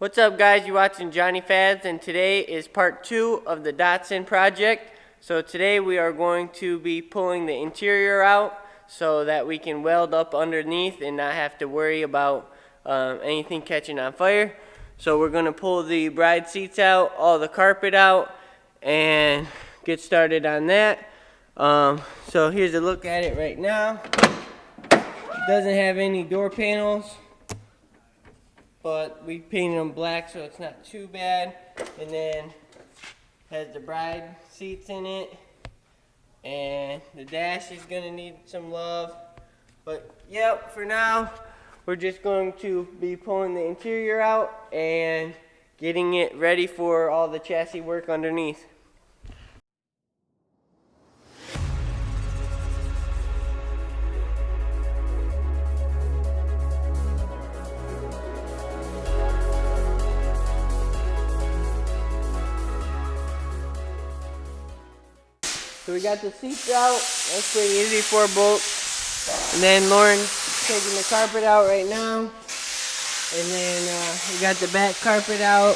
What's up, guys? You're watching Johnny Fads, and today is part 2 of the Datsun project. So today we are going to be pulling the interior out so that we can weld up underneath and not have to worry about anything catching on fire. So we're going to pull the bride seats out, all the carpet out, and get started on that. So here's a look at it right now. It doesn't have any door panels, but we painted them black so it's not too bad. And then has the bride seats in it, and the dash is gonna need some love. But yep, for now we're just going to be pulling the interior out and getting it ready for all the chassis work underneath. So we got the seats out. That's pretty easy, 4 bolts. And then Lauren's taking the carpet out right now. And then we got the back carpet out.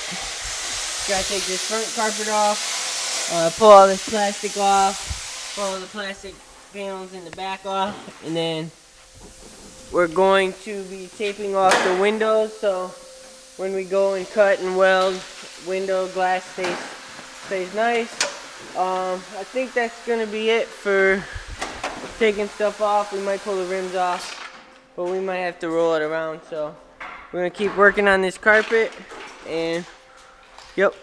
Gotta take this front carpet off. Pull all this plastic off. Pull all the plastic panels in the back off. And then we're going to be taping off the windows, so when we go and cut and weld, window glass stays nice. I think that's gonna be it for taking stuff off. We might pull the rims off, but we might have to roll it around. So we're gonna keep working on this carpet, and yep.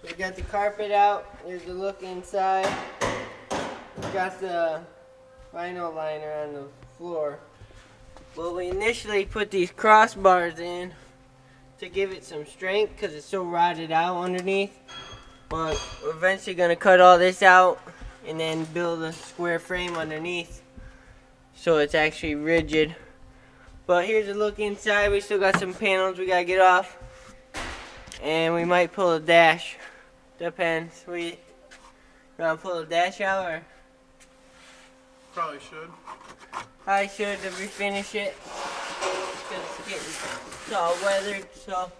We got the carpet out. Here's a look inside. We got the vinyl liner on the floor. Well, we initially put these crossbars in to give it some strength because it's so rotted out underneath. But we're eventually going to cut all this out and then build a square frame underneath so it's actually rigid. But here's a look inside. We still got some panels we got to get off. And we might pull a dash. Depends. You want to pull the dash out, or? Probably should. I should to refinish it. It's all weathered, so.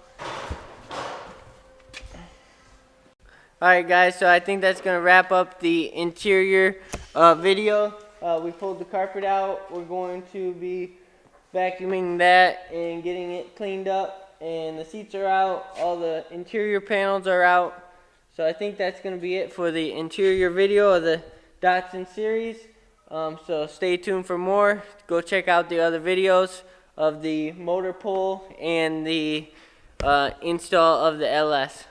Alright, guys, so I think that's going to wrap up the interior video. We pulled the carpet out. We're going to be vacuuming that and getting it cleaned up. And the seats are out. All the interior panels are out. So I think that's going to be it for the interior video of the Datsun series. So stay tuned for more. Go check out the other videos of the motor pull and the install of the LS.